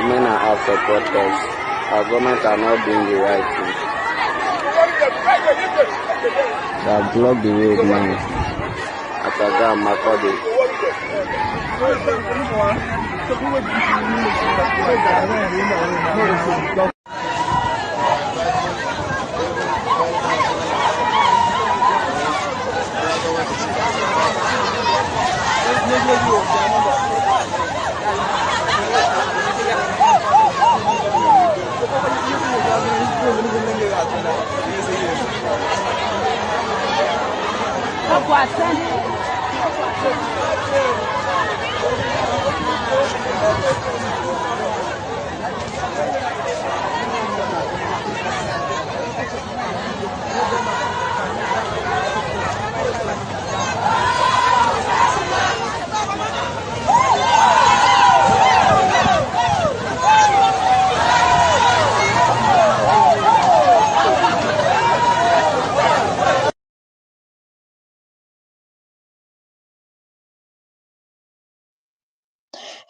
men are out for protest. Our government are not doing the right thing. They have blocked the road now. Ataga Makode.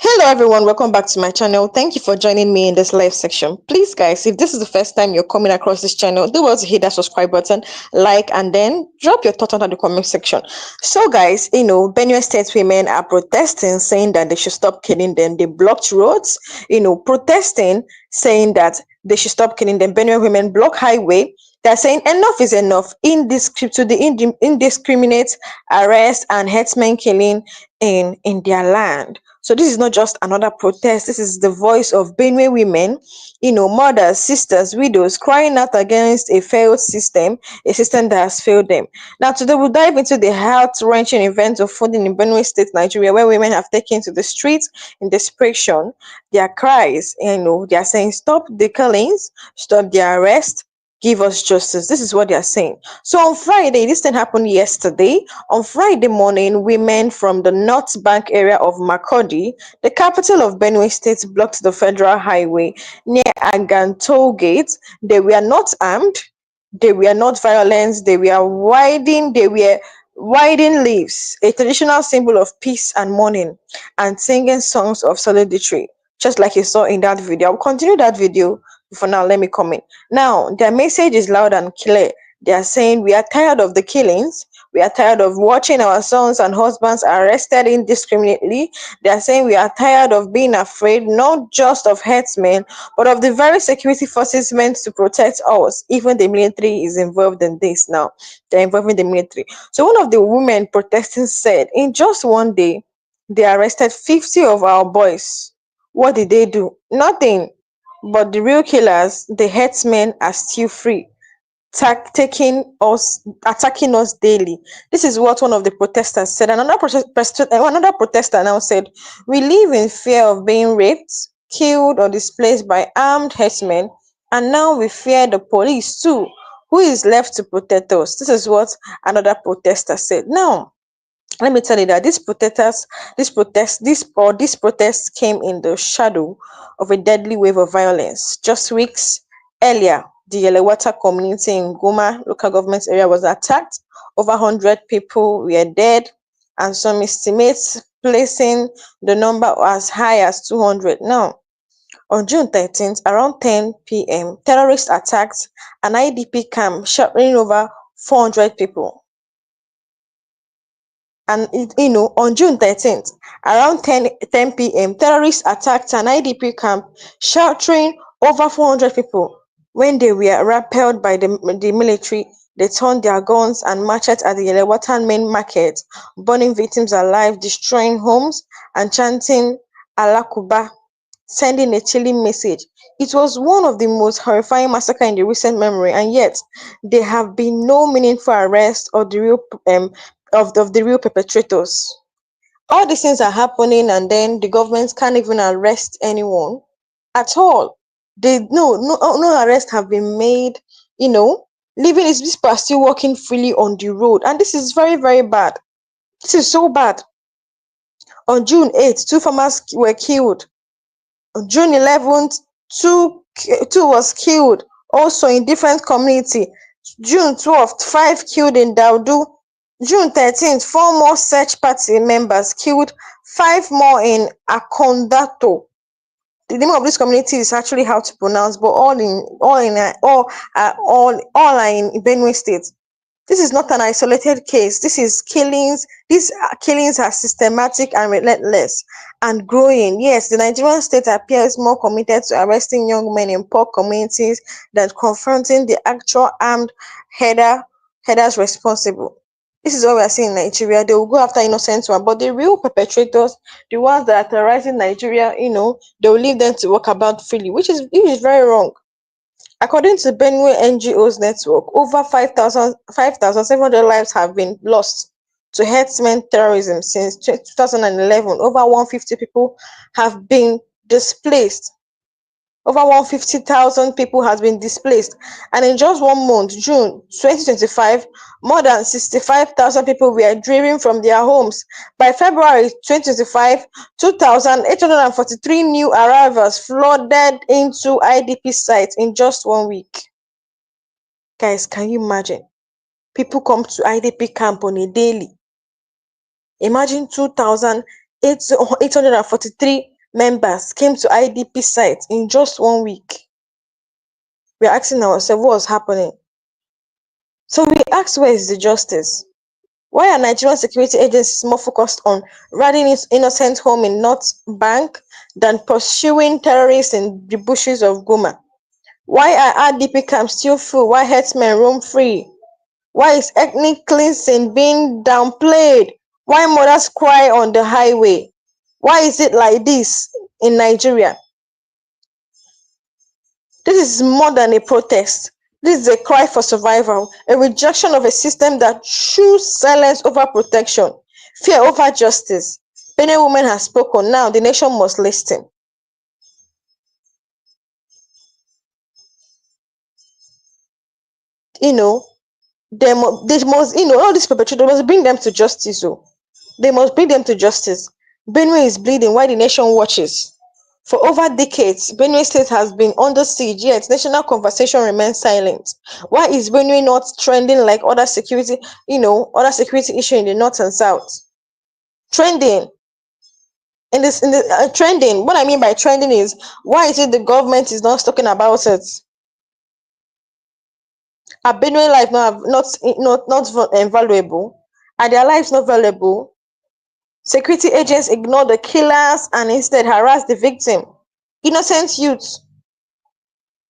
Hello everyone, welcome back to my channel. Thank you for joining me in this live section. Please guys, if this is the first time you're coming across this channel, do well to hit that subscribe button, like, and then drop your thoughts under the comment section. So guys, Benue State women are protesting, saying that they should stop killing them. They blocked roads, protesting, saying that they should stop killing them. Benue women block highway. They're saying enough is enough. Indiscriminate arrest and herdsmen killing in their land. So this is not just another protest. This is the voice of Benue women, mothers, sisters, widows, crying out against a failed system, a system that has failed them. Now today we'll dive into the heart-wrenching events of funding in Benue State, Nigeria, where women have taken to the streets in desperation. Their cries, they are saying, stop the killings, stop the arrest, give us justice. This is what they are saying. So on Friday, this thing happened yesterday. On Friday morning, women from the North Bank area of Makurdi, the capital of Benue State, blocked the federal highway near Agan toll gate. They were not armed. They were not violent. They were winding leaves, a traditional symbol of peace and mourning, and singing songs of solidarity, just like you saw in that video. I'll continue that video. For now, let me comment. Now, their message is loud and clear. They are saying, we are tired of the killings. We are tired of watching our sons and husbands arrested indiscriminately. They are saying we are tired of being afraid, not just of herdsmen, but of the very security forces meant to protect us. Even the military is involved in this now. They're involving the military. So one of the women protesting said, in just one day, they arrested 50 of our boys. What did they do? Nothing. But the real killers, the herdsmen, are still free, attacking us daily. This is what one of the protesters said. Another protester now said, we live in fear of being raped, killed, or displaced by armed herdsmen, and now we fear the police too. Who is left to protect us? This is what another protester said. Now, let me tell you that this protest came in the shadow of a deadly wave of violence. Just weeks earlier, the Yelewata community in Goma local government area was attacked. Over 100 people were dead, and some estimates placing the number as high as 200. Now, on June 13th, around 10 p.m., terrorists attacked an IDP camp, shooting over 400 people. And on June 13th, around 10 p.m., terrorists attacked an IDP camp, sheltering over 400 people. When they were repelled by the military, they turned their guns and marched at the Yelewatan main market, burning victims alive, destroying homes, and chanting Allah Kuba, sending a chilling message. It was one of the most horrifying massacres in the recent memory, and yet there have been no meaningful arrest of the real perpetrators. All these things are happening, and then the government can't even arrest anyone at all. No arrests have been made. These people are still walking freely on the road, and this is very, very bad. This is so bad. On June 8th, 2 farmers were killed. On June 11th, two was killed, also in different community. June 12th, 5 killed in Daudu. June 13th, 4 more search party members killed, 5 more in Akondato. The name of this community is actually how to pronounce, but all are in Benue State. This is not an isolated case. This is killings. These killings are systematic and relentless and growing. Yes, the Nigerian state appears more committed to arresting young men in poor communities than confronting the actual armed headers responsible. This is what we are seeing in Nigeria. They will go after innocent ones, but the real perpetrators, the ones that are terrorizing Nigeria, they will leave them to walk about freely, which is very wrong. According to Benue NGOs network, over 5,700 lives have been lost to herdsmen terrorism since 2011. Over 150 people have been displaced. Over 150,000 people has been displaced. And in just 1 month, June 2025, more than 65,000 people were driven from their homes. By February 2025, 2,843 new arrivals flooded into IDP sites in just 1 week. Guys, can you imagine? People come to IDP camp on a daily. Imagine 2,843 members came to IDP sites in just 1 week. We are asking ourselves what's happening. So we ask, where is the justice? Why are Nigerian security agencies more focused on raiding innocent home in North Bank than pursuing terrorists in the bushes of Goma? Why are IDP camps still full? Why herdsmen roam free? Why is ethnic cleansing being downplayed? Why mothers cry on the highway? Why is it like this in Nigeria? This is more than a protest. This is a cry for survival, a rejection of a system that chooses silence over protection, fear over justice. Benue woman has spoken. Now the nation must listen. They must, all these perpetrators must bring them to justice. They must bring them to justice. Benue is bleeding while the nation watches. For over decades, Benue State has been under siege, yet national conversation remains silent. Why is Benue not trending like other security issue in the north and south? Trending. Trending. What I mean by trending is, why is it the government is not talking about it? Are Benue life not valuable? Are their lives not valuable? Security agents ignore the killers and instead harass the victim. Innocent youths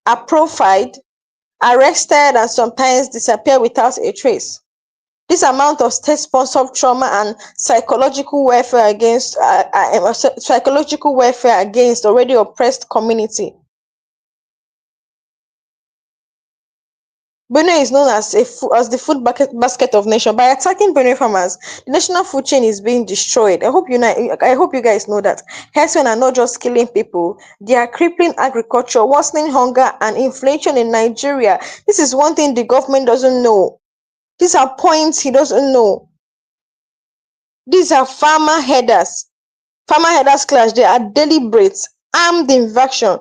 are profiled, arrested, and sometimes disappear without a trace. This amount of state-sponsored trauma and psychological warfare against already oppressed community. Benue is known as the food basket of nation. By attacking Benue farmers, the national food chain is being destroyed. I hope you guys know that. Herdsmen are not just killing people; they are crippling agriculture, worsening hunger and inflation in Nigeria. This is one thing the government doesn't know. These are points he doesn't know. These are farmer headers. Farmer headers clash. They are deliberate, armed invasion.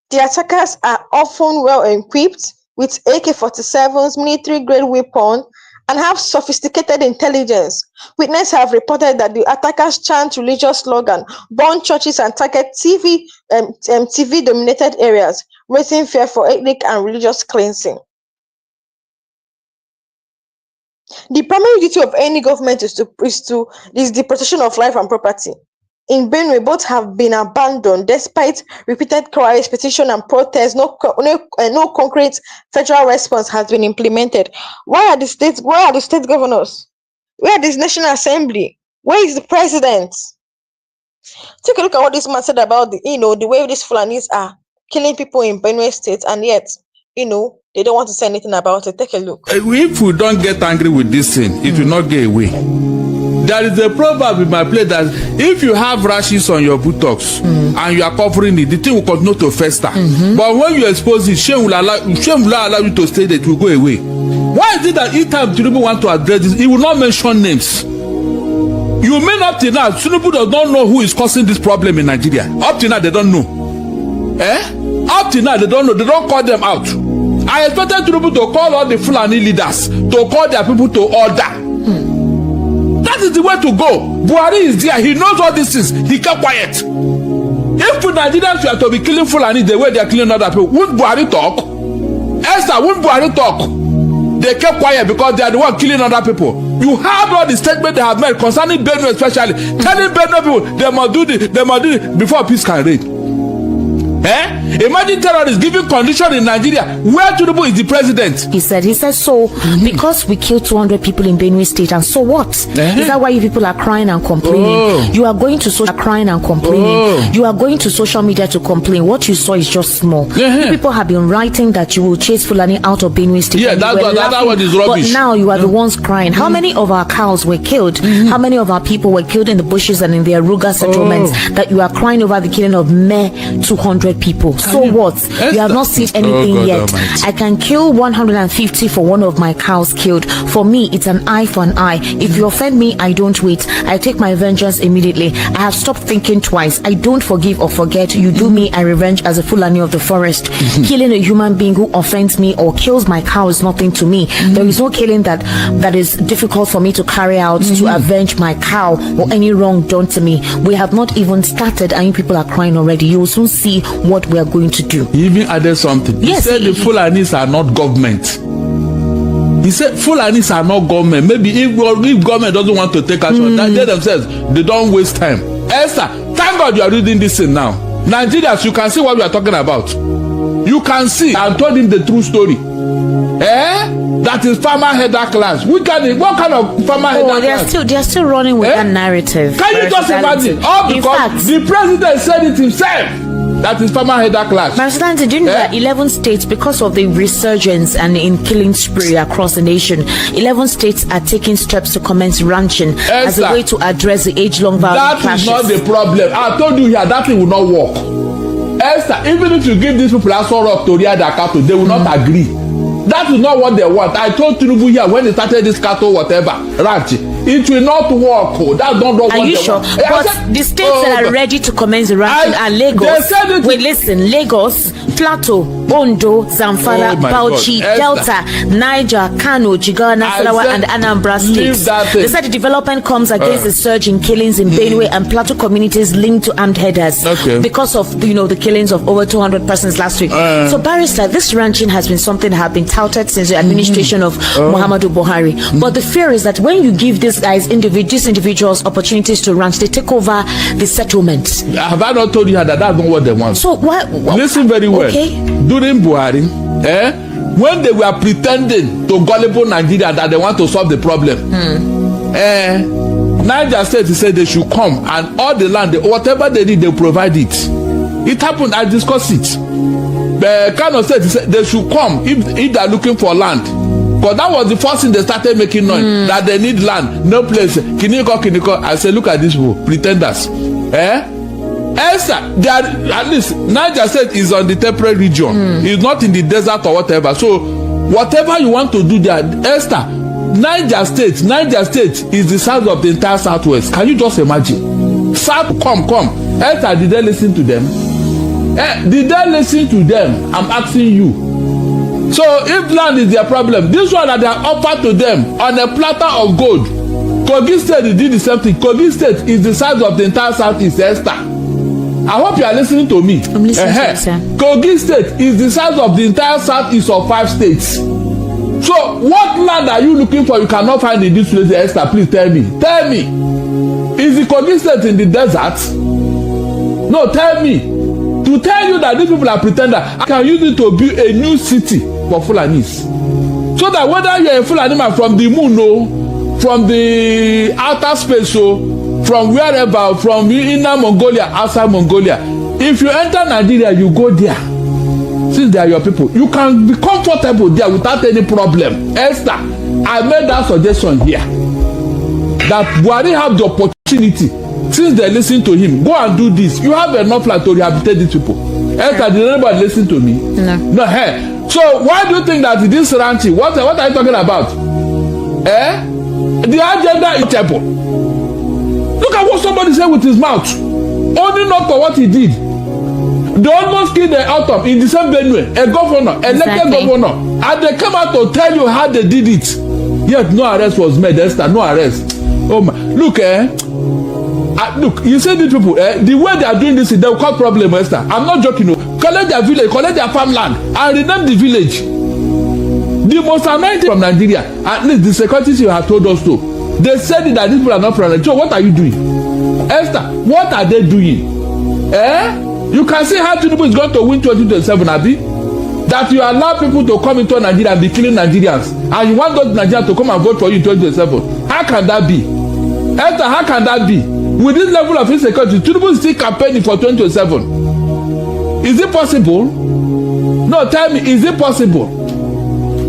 The attackers are often well equipped with AK-47s, military-grade weapons, and have sophisticated intelligence. Witnesses have reported that the attackers chant religious slogans, burn churches, and target TV-dominated areas, raising fear for ethnic and religious cleansing. The primary duty of any government is the protection of life and property. In Benue, both have been abandoned despite repeated cries, petition, and protests. No concrete federal response has been implemented. Where are the state governors? Where are this National Assembly? Where is the president? Take a look at what this man said about the way these Fulanis are killing people in Benue State, and yet, they don't want to say anything about it. Take a look. If we don't get angry with this thing, it will not get away. There is a proverb in my place that if you have rashes on your buttocks and you are covering it, the thing will continue to fester. But when you expose it, shame will not allow you to stay there. It will go away. Why is it that each time Tinubu want to address this, he will not mention names? You mean up till now, Tinubu does not know who is causing this problem in Nigeria? Up till now, they don't know. Up till now, they don't know. They don't call them out. I expected Tinubu to call all the Fulani leaders, to call their people to order. That is the way to go. Buhari is there. He knows all these things. He kept quiet. If If Nigerians were to be killing Fulani the way they are killing other people, wouldn't Buhari talk? Esther, wouldn't Buhari talk? They kept quiet because they are the one killing other people. You heard all the statements they have made concerning Benue, especially telling Benue people they must do this before peace can reign. Imagine terrorists giving condition in Nigeria where Tinubu is the president. He said so because we killed 200 people in Benue State, and so what? Is that why you people are crying and complaining? You are going to social crying and complaining. You are going to social media to complain. What you saw is just small. You people have been writing that you will chase Fulani out of Benue State. Yeah, that one is rubbish. But now you are the ones crying. How many of our cows were killed? How many of our people were killed in the bushes and in the Aruga settlements that you are crying over the killing of mere 200 people? So what? You have not seen anything yet. Almighty. I can kill 150 for one of my cows killed. For me, it's an eye for an eye. If you offend me, I don't wait. I take my vengeance immediately. I have stopped thinking twice. I don't forgive or forget. You do me, I revenge as a Fulani of the forest. Killing a human being who offends me or kills my cow is nothing to me. There is no killing that is difficult for me to carry out to avenge my cow or any wrong done to me. We have not even started, and you people are crying already. You will soon see what we are going to do. He even added something. Yes, he said the Fulanis are not government. He said Fulanis are not government. Maybe if government doesn't want to take action, they themselves, they don't waste time. Esther, thank God you are reading this thing now. Nigerians, you can see what we are talking about. You can see. I told him the true story. That is farmer header class. What kind of farmer header class? They are still running with that narrative. Can you just imagine? All because the president said it himself. That is farmer header class. President, did you know that 11 states, because of the resurgence and in killing spree across the nation, 11 states are taking steps to commence ranching as a way to address the age-long violent clashes. That is not the problem. I told you here, that thing will not work. Esther, even if you give these people a sort of to rear their cattle, they will not agree. That is not what they want. I told Tinubu here when they started this cattle whatever ranch, it will not work. That's not what they want. Are you sure? But the states that are ready to commence the ranching are Lagos. Wait, listen, Lagos, Plateau, Ondo, Zamfara, Bauchi, Delta, Niger, Kano, Jigawa, Nasarawa, and Anambra states. They said the development comes against the surge in killings in Benue and Plateau communities linked to armed headers because of the killings of over 200 persons last week. So, Barrister, this ranching has been something that has been touted since the administration of Muhammadu Buhari. But the fear is that when you give these individuals opportunities to ranch, they take over the settlement. Have I not told you that that's not what they want? So why? Listen very well. During Buhari, when they were pretending to gullible Nigeria that they want to solve the problem, Niger State said they should come and all the land, whatever they need, they provide it. It happened. I discussed it. The Kano State said they should come if they are looking for land. Because that was the first thing they started making noise, that they need land, no place. Kiniko. I said, look at these people, pretenders. Esther, they are, at least Niger State is on the temperate region. It's not in the desert or whatever. So whatever you want to do there, Esther, Niger State is the size of the entire Southwest. Can you just imagine? South, come. Esther, did they listen to them? Did they listen to them? I'm asking you. So if land is their problem, this one that they are offered to them on a platter of gold, Kogi State did the same thing. Kogi State is the size of the entire Southeast. Esther, I hope you are listening to me. I'm listening to you, sir. Kogi State is the size of the entire Southeast of 5 states. So what land are you looking for? You cannot find in this place, Esther. Please tell me. Is the Kogi State in the desert? No, tell me. To tell you that these people are pretenders, I can use it to build a new city for Fulanis. So that whether you are a Fulani man from the moon, from the outer space, from wherever, from inner Mongolia, outside Mongolia, if you enter Nigeria, you go there. Since they are your people, you can be comfortable there without any problem. Esther, I made that suggestion here. That Buhari have the opportunity. Since they listen to him, go and do this. You have enough land to rehabilitate these people. Esther, did anybody listen to me? No. Hey. So why do you think that this ranching? What are you talking about? The agenda is terrible. Look at what somebody said with his mouth. Only not for what he did. They almost killed the autumn in the same Benue, a governor, elected governor, and they came out to tell you how they did it. Yet no arrest was made. Esther, no arrest. Oh my! Look, Look, you see these people, the way they are doing this, they will cause problem, Esther. I'm not joking. No. Collect their village, collect their farmland, and rename the village. The most annoying thing from Nigeria, at least the securities you have told us to, they said that these people are not from Nigeria. So what are you doing? Esther, what are they doing? You can see how Tinubu is going to win 2027, Abi. That you allow people to come into Nigeria and be killing Nigerians, and you want those Nigerians to come and vote for you in 2027. How can that be? Esther, how can that be? With this level of insecurity, Tinubu is still campaigning for 2027. Is it possible? No, tell me, is it possible?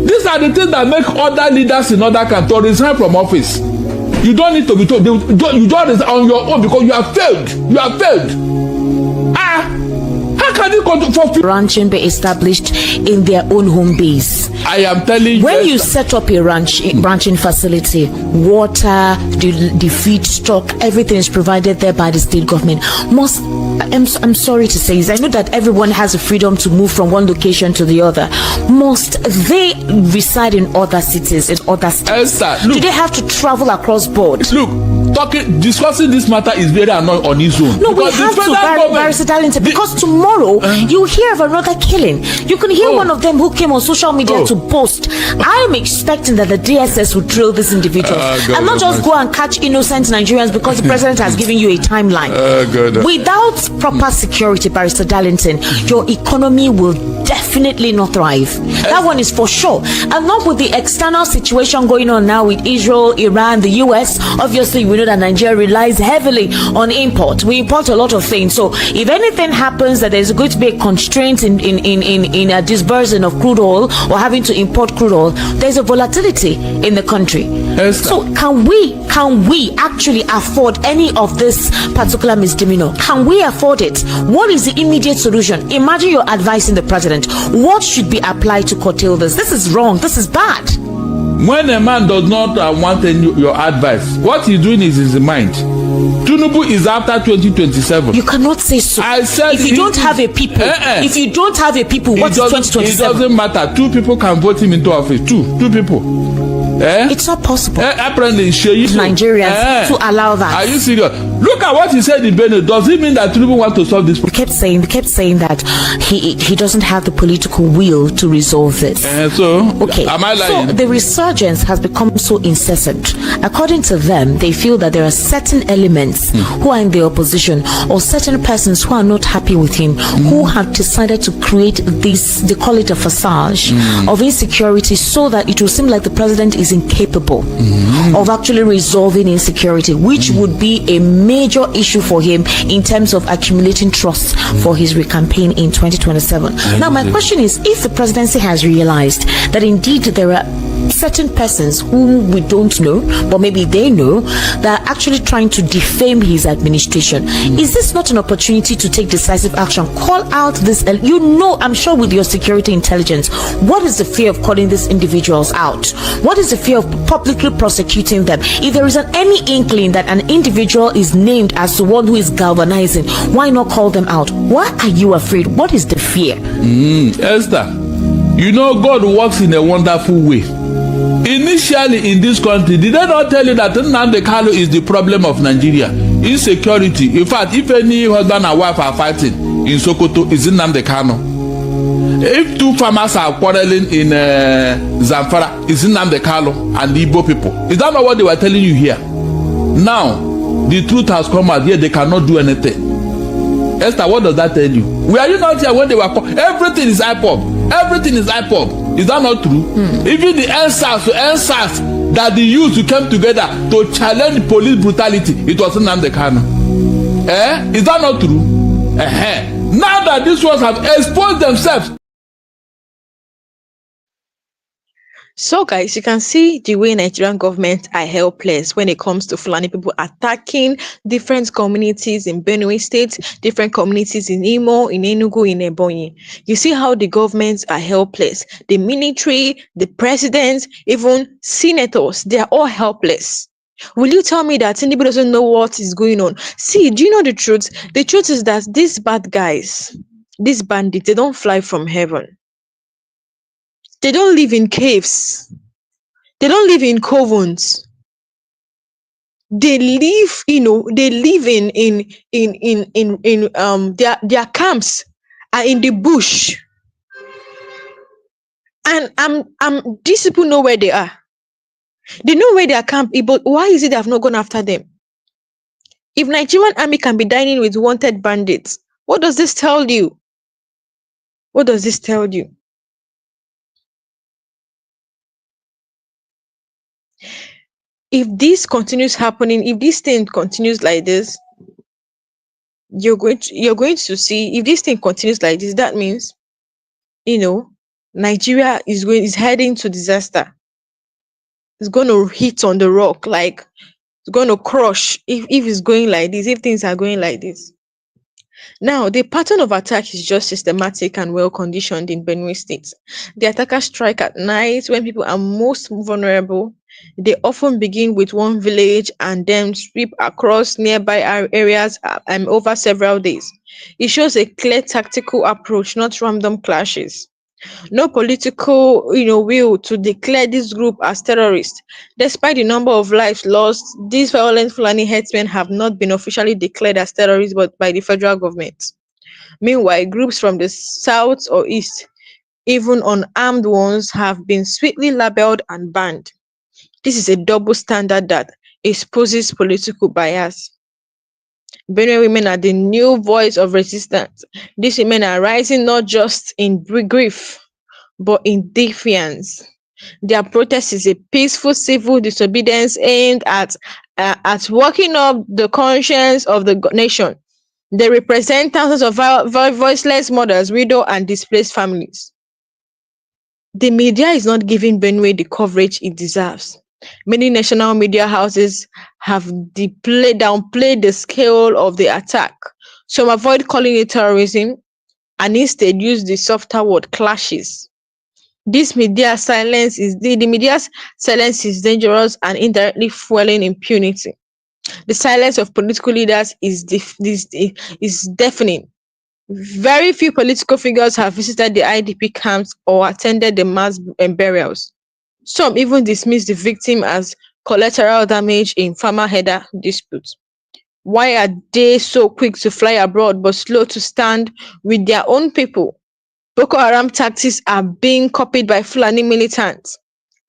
These are the things that make other leaders in other countries resign from office. You don't need to be told. You don't resign on your own because you have failed. You have failed. How can you control for ranching be established in their own home base? I am telling you. When you set up a ranching facility, water, the feedstock, everything is provided there by the state government. I'm sorry to say this. I know that everyone has the freedom to move from one location to the other. Must they reside in other cities, in other states? Esther, look, do they have to travel across board? Look, discussing this matter is very annoying on its own. No, we have to, Barrister Darlington, because tomorrow you hear of another killing. You can hear one of them who came on social media to post. I'm expecting that the DSS will drill these individuals and not just go and catch innocent Nigerians because the president has given you a timeline. Without proper security, Barrister Darlington, your economy will definitely not thrive. That one is for sure. And not with the external situation going on now with Israel, Iran, the US. Obviously, we know that Nigeria relies heavily on import. We import a lot of things. So if anything happens that there's going to be a constraint in a disbursing of crude oil or having to import crude oil, there's a volatility in the country. So can we actually afford any of this particular misdemeanor? Can we afford it? What is the immediate solution? Imagine you're advising the president. What should be applied to curtail this? This is wrong. This is bad. When a man does not want your advice, what he's doing is his mind. Tinubu is after 2027. You cannot say so. I said if you don't have a people, if you don't have a people, what's 2027? It doesn't matter. 2 people can vote him into office. Two people. It's not possible. Apparently, Nigerians to allow that. Are you serious? Look at what he said in Benue. Does it mean that Tinubu wants to solve this problem? They kept saying that he doesn't have the political will to resolve this. Okay. Am I lying? So the resurgence has become so incessant. According to them, they feel that there are certain elements who are in the opposition or certain persons who are not happy with him who have decided to create this, they call it a facade of insecurity, so that it will seem like the president is incapable of actually resolving insecurity, which would be a major issue for him in terms of accumulating trust for his campaign in 2027. Now, my question is, if the presidency has realized that indeed there are certain persons whom we don't know, but maybe they know, that are actually trying to defame his administration, is this not an opportunity to take decisive action? Call out this, I'm sure with your security intelligence, what is the fear of calling these individuals out? What is the fear of publicly prosecuting them? If there is any inkling that an individual is named as the one who is galvanizing, why not call them out? Why are you afraid? What is the fear? Esther, God works in a wonderful way. Initially in this country, did they not tell you that Nnamdi Kanu is the problem of Nigeria? Insecurity. In fact, if any husband and wife are fighting in Sokoto, is Nnamdi Kanu. If 2 farmers are quarreling in Zamfara, is Nnamdi Kanu and the Igbo people. Is that not what they were telling you here? Now, the truth has come out here. They cannot do anything. Esther, what does that tell you? Were you not here when they were everything is IPOB? Everything is IPOB. Is that not true? Even the answers that the youth came together to challenge police brutality, it was Nnamdi Kanu. Is that not true? Now that these ones have exposed themselves. So guys, you can see the way Nigerian government are helpless when it comes to Fulani people attacking different communities in Benue State, different communities in Imo, in Enugu, in Ebonyi. You see how the governments are helpless. The military, the president, even senators, they are all helpless. Will you tell me that anybody doesn't know what is going on? See, do you know the truth? The truth is that these bad guys, these bandits, they don't fly from heaven. They don't live in caves. They don't live in covens. they live, they live in their camps are in the bush. And these people know where they are. They know where their camp is, but why is it they have not gone after them? If Nigerian army can be dining with wanted bandits, what does this tell you? What does this tell you? If this continues happening, if this thing continues like this, you're going to see, if this thing continues like this, that means, Nigeria is heading to disaster. It's going to hit on the rock, like it's going to crush if it's going like this, if things are going like this. Now, the pattern of attack is just systematic and well conditioned in Benue State. The attackers strike at night when people are most vulnerable. They often begin with one village and then sweep across nearby areas over several days. It shows a clear tactical approach, not random clashes. No political, will to declare this group as terrorists. Despite the number of lives lost, these violent Fulani herdsmen have not been officially declared as terrorists but by the federal government. Meanwhile, groups from the south or east, even unarmed ones, have been swiftly labeled and banned. This is a double standard that exposes political bias. Benue women are the new voice of resistance. These women are rising not just in grief, but in defiance. Their protest is a peaceful civil disobedience aimed at waking up the conscience of the nation. They represent thousands of voiceless mothers, widows, and displaced families. The media is not giving Benue the coverage it deserves. Many national media houses have downplayed the scale of the attack. Some avoid calling it terrorism and instead use the softer word clashes. The media's silence is dangerous and indirectly fueling impunity. The silence of political leaders is deafening. Very few political figures have visited the IDP camps or attended the mass burials. Some even dismiss the victim as collateral damage in farmer-herder disputes. Why are they so quick to fly abroad but slow to stand with their own people? Boko Haram tactics are being copied by Fulani militants.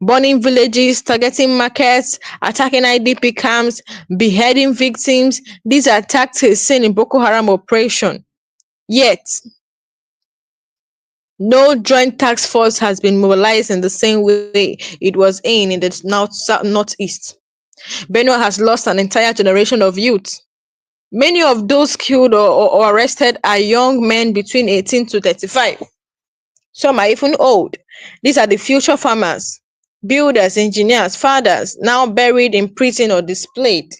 Burning villages, targeting markets, attacking IDP camps, beheading victims. These are tactics seen in Boko Haram operation. Yet, no joint task force has been mobilized in the same way it was in the northeast. Benue has lost an entire generation of youth. Many of those killed or arrested are young men between 18 to 35. Some are even old. These are the future farmers, builders, engineers, fathers, now buried in prison or displayed.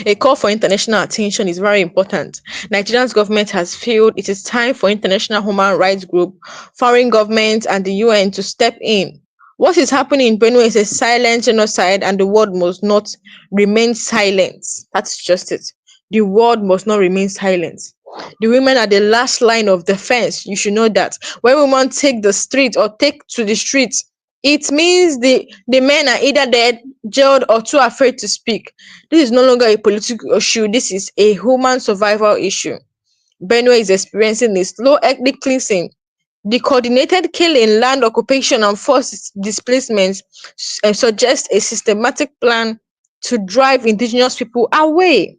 A call for international attention is very important. Nigeria's government has failed. It is time for international human rights groups, foreign governments, and the UN to step in. What is happening in Benue is a silent genocide, and the world must not remain silent. That's just it. The world must not remain silent. The women are the last line of defense. You should know that. When women take the street or take to the streets, it means the men are either dead, jailed, or too afraid to speak. This is no longer a political issue. This is a human survival issue. Benue is experiencing a slow ethnic cleansing. The coordinated killing, land occupation, and forced displacements suggest a systematic plan to drive indigenous people away.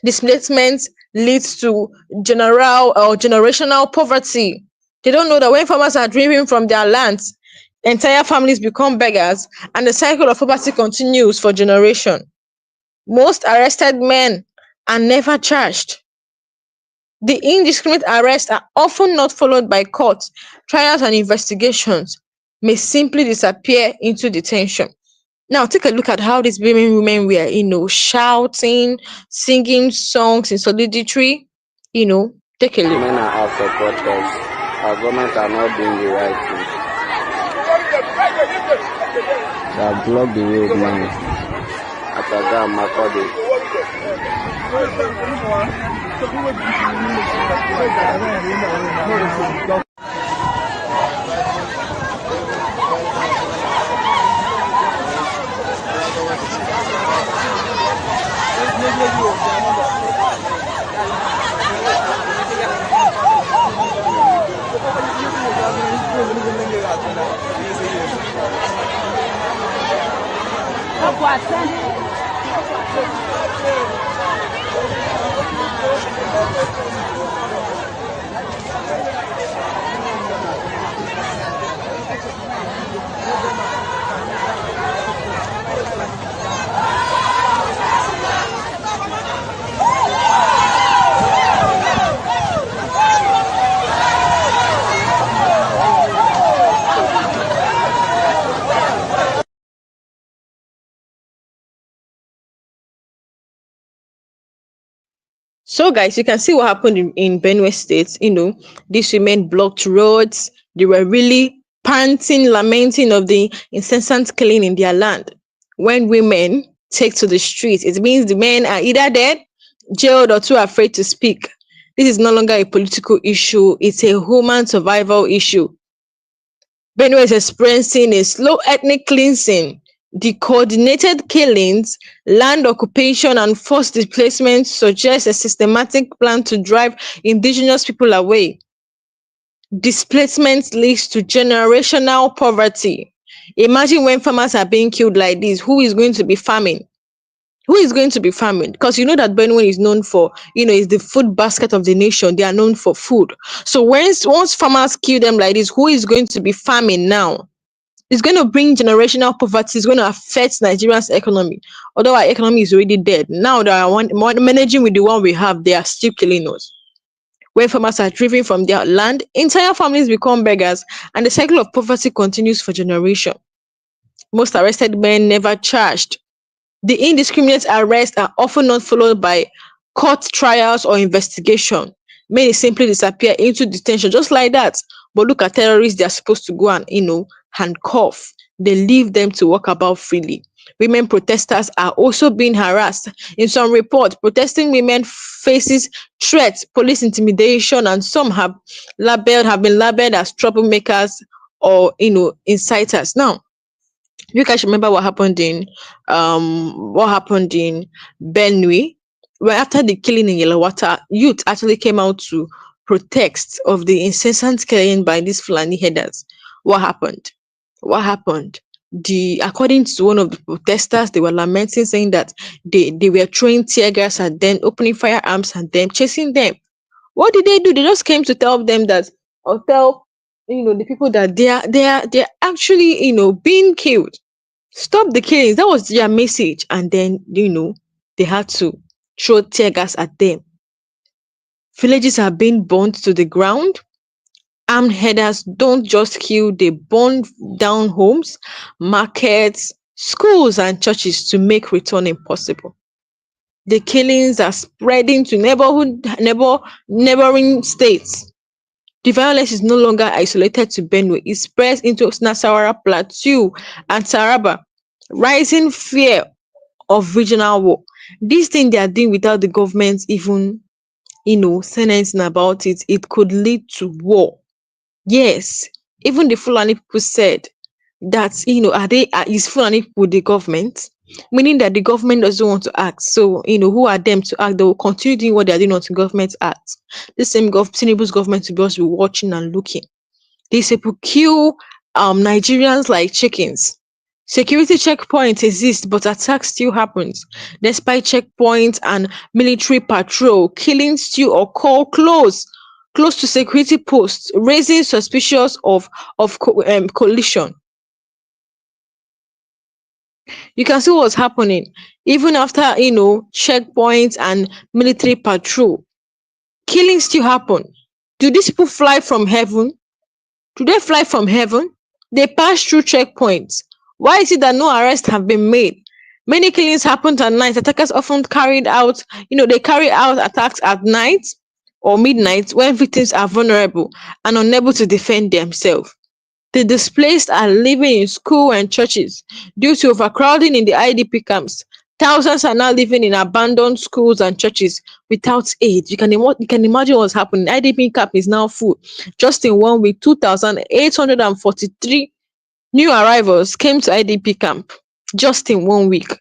Displacement leads to generational poverty. They don't know that when farmers are driven from their lands, entire families become beggars, and the cycle of poverty continues for generations. Most arrested men are never charged. The indiscriminate arrests are often not followed by courts. Trials and investigations may simply disappear into detention. Now, take a look at how these women were, shouting, singing songs in solidarity. Take a look. Men are out for protest. Our government are not doing the right thing. They have blocked the road now. Ataga Makode. So, guys, you can see what happened in Benue State. These women blocked roads. They were really panting, lamenting of the incessant killing in their land. When women take to the streets, it means the men are either dead, jailed, or too afraid to speak. This is no longer a political issue, it's a human survival issue. Benue is experiencing a slow ethnic cleansing. The coordinated killings, land occupation, and forced displacement suggest a systematic plan to drive indigenous people away. Displacement leads to generational poverty. Imagine when farmers are being killed like this, who is going to be farming? Who is going to be farming? Because you know that Benue is known for, is the food basket of the nation. They are known for food. So once farmers kill them like this, who is going to be farming now? It's going to bring generational poverty. It's going to affect Nigeria's economy. Although our economy is already dead. Now they are managing with the one we have, they are still killing us. When farmers are driven from their land, entire families become beggars, and the cycle of poverty continues for generations. Most arrested men never charged. The indiscriminate arrests are often not followed by court trials or investigation. Many simply disappear into detention just like that. But look at terrorists, they are supposed to go and, handcuff. They leave them to walk about freely. Women protesters are also being harassed. In some reports, protesting women faces threats, police intimidation, and some have been labeled as troublemakers or, inciters. Now, you guys remember what happened in Benue, where after the killing in Yelawata, youth actually came out to protest of the incessant killing by these Fulani headers. What happened? According to one of the protesters, they were lamenting, saying that they were throwing tear gas at them, opening firearms at them, chasing them. What did they do? They just came to tell them that, or tell the people that they're actually being killed. Stop the killings. That was their message. And then they had to throw tear gas at them. Villages are being burned to the ground. Armed headers don't just kill, they burn down homes, markets, schools, and churches to make return impossible. The killings are spreading to neighboring states. The violence is no longer isolated to Benue. It spreads into Nasarawa Plateau and Taraba, rising fear of regional war. This thing they are doing without the government even, saying anything about it, it could lead to war. Yes, even the Fulani people said that, is Fulani people the government? Meaning that the government doesn't want to act. So, who are them to act? They will continue doing what they are doing until government acts. The same Tinubu's government will just be watching and looking. These people kill Nigerians like chickens. Security checkpoints exist, but attacks still happens. Despite checkpoints and military patrol, killings still occur close to security posts, raising suspicions of collision. You can see what's happening. Even after, checkpoints and military patrol, killings still happen. Do these people fly from heaven? Do they fly from heaven? They pass through checkpoints. Why is it that no arrests have been made? Many killings happened at night. Attackers often carry out attacks at night or midnight when victims are vulnerable and unable to defend themselves. The displaced are living in schools and churches due to overcrowding in the IDP camps. Thousands are now living in abandoned schools and churches without aid. You can imagine what's happening. IDP camp is now full. Just in 1 week, 2,843 new arrivals came to IDP camp. Just in 1 week.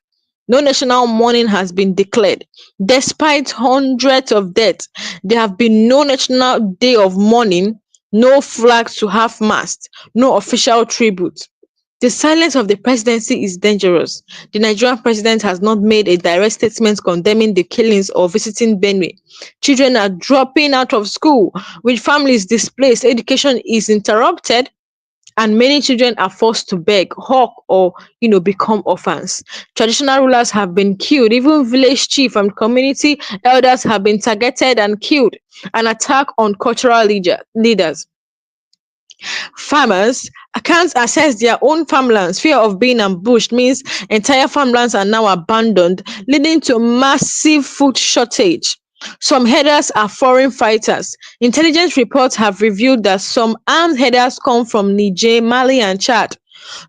No national mourning has been declared. Despite hundreds of deaths, there have been no national day of mourning, no flags to half-mast, no official tribute. The silence of the presidency is dangerous. The Nigerian president has not made a direct statement condemning the killings or visiting Benue. Children are dropping out of school, with families displaced, education is interrupted, and many children are forced to beg, hawk, or become orphans. Traditional rulers have been killed. Even village chief and community elders have been targeted and killed. An attack on cultural leaders. Farmers can't access their own farmlands. Fear of being ambushed means entire farmlands are now abandoned, leading to massive food shortage. Some herders are foreign fighters. Intelligence reports have revealed that some armed herders come from Niger, Mali, and Chad,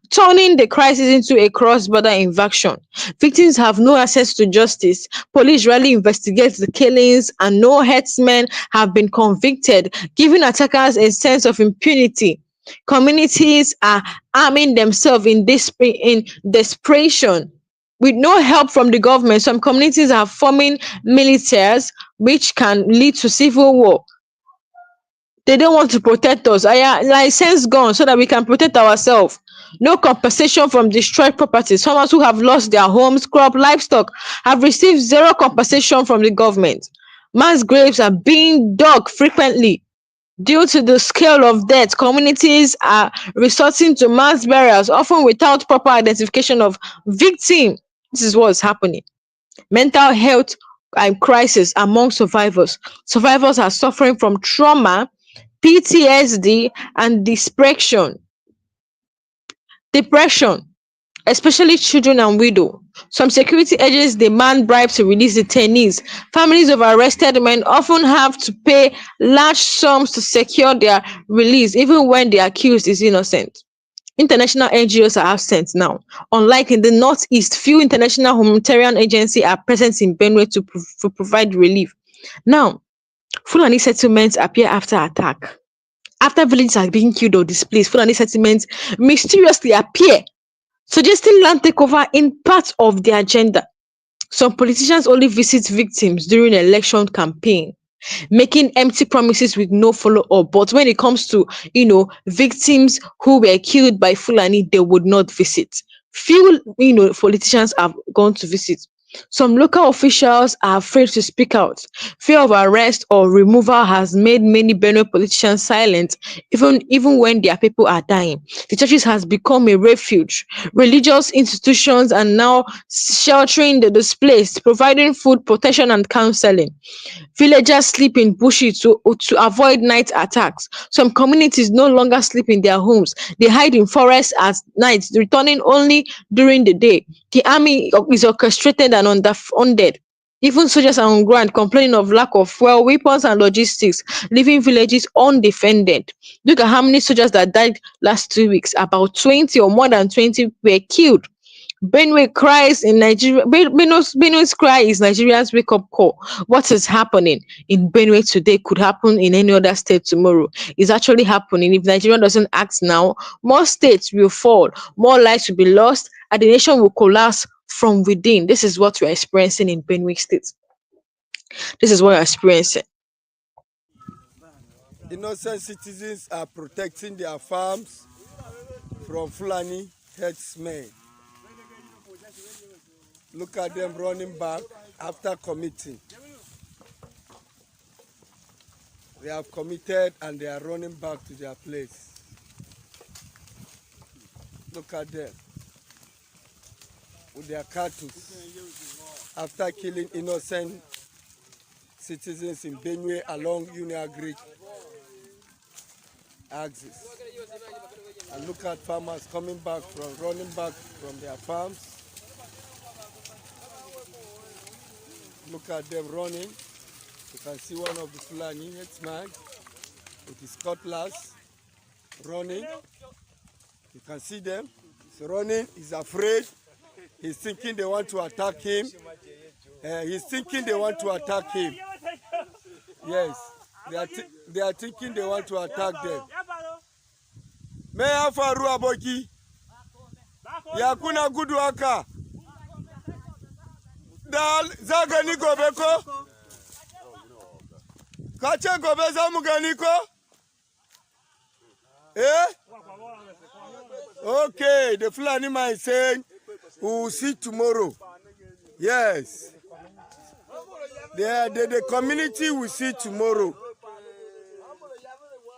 turning the crisis into a cross-border invasion. Victims have no access to justice. Police rarely investigate the killings, and no herdsmen have been convicted, giving attackers a sense of impunity. Communities are arming themselves in desperation. With no help from the government, some communities are forming militias, which can lead to civil war. They don't want to protect us. I license guns so that we can protect ourselves. No compensation from destroyed properties. Farmers who have lost their homes, crop, livestock have received zero compensation from the government. Mass graves are being dug frequently. Due to the scale of death, communities are resorting to mass burials, often without proper identification of victim. This is what's happening. Mental health crisis among survivors. Survivors are suffering from trauma, PTSD, and depression, especially children and widows. Some security agents demand bribes to release detainees. Families of arrested men often have to pay large sums to secure their release, even when the accused is innocent. International NGOs are absent now. Unlike in the Northeast, few international humanitarian agencies are present in Benue to provide relief. Now, Fulani settlements appear after attack. After villages are being killed or displaced, Fulani settlements mysteriously appear, suggesting land takeover in part of the agenda. Some politicians only visit victims during election campaign, making empty promises with no follow-up. But when it comes to, victims who were killed by Fulani, they would not visit. Few, politicians have gone to visit. Some local officials are afraid to speak out. Fear of arrest or removal has made many Benue politicians silent, even when their people are dying. The churches has become a refuge. Religious institutions are now sheltering the displaced, providing food, protection, and counseling. Villagers sleep in bushes to avoid night attacks. Some communities no longer sleep in their homes. They hide in forests at night, returning only during the day. The army is orchestrated and underfunded. Even soldiers are on ground complaining of lack of fuel, weapons, and logistics, leaving villages undefended. Look at how many soldiers that died last 2 weeks. About 20 or more than 20 were killed. Benue's cry is Nigeria's wake-up call. What is happening in Benue today could happen in any other state tomorrow. It's actually happening. If Nigeria doesn't act now, more states will fall, more lives will be lost, and the nation will collapse from within. This is what we're experiencing in Benue State. This is what we're experiencing. Innocent citizens are protecting their farms from Fulani herdsmen. Look at them running back after committing. They have committed and they are running back to their place. Look at them with their cattle after killing innocent citizens in Benue along Union-Greek axis. And look at farmers running back from their farms. Look at them running. You can see one of the Fulani herdsmen with his cutlass running. You can see them. He's running. He's afraid. He's thinking they want to attack him. Yes, they are thinking they want to attack them. Meya faru aboki. Yakuna gudu aka. Da zagani gobe ko? Kache gobe za mu gani ko? Okay, the Fulani man is saying we will see tomorrow. Yes. The community will see tomorrow.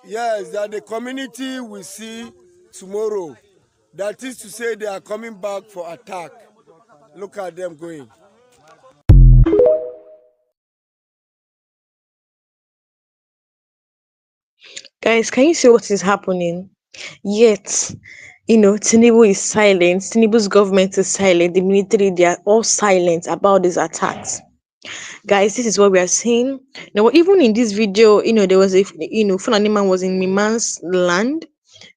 Yes, that the community will see tomorrow. That is to say they are coming back for attack. Look at them going. Guys, can you see what is happening? Yet, Tinubu is silent. Tinubu's government is silent. The military, they are all silent about these attacks. Guys, this is what we are seeing. Now, even in this video, there was Fulani man was in Miman's land.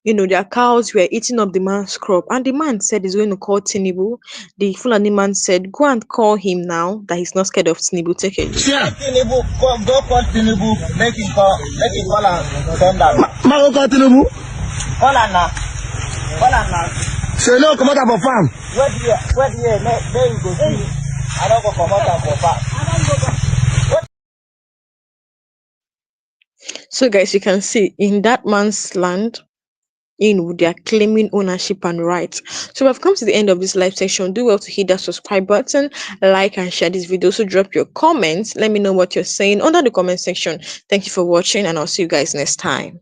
Their cows were eating up the man's crop, and the man said he's going to call Tinubu. The Fulani man said, "Go and call him now that he's not scared of Tinubu. Take it." Yeah. Tinubu, go call Tinubu. Make him call and send that. Ma call Tinubu. Call now. So no come out for farm. Where do you go see? I don't go come out for farm. So, guys, you can see in that man's land, they are claiming ownership and rights. So we have come to the end of this live section. Do well to hit that subscribe button, like and share this video. So drop your comments. Let me know what you're saying under the comment section. Thank you for watching, and I'll see you guys next time.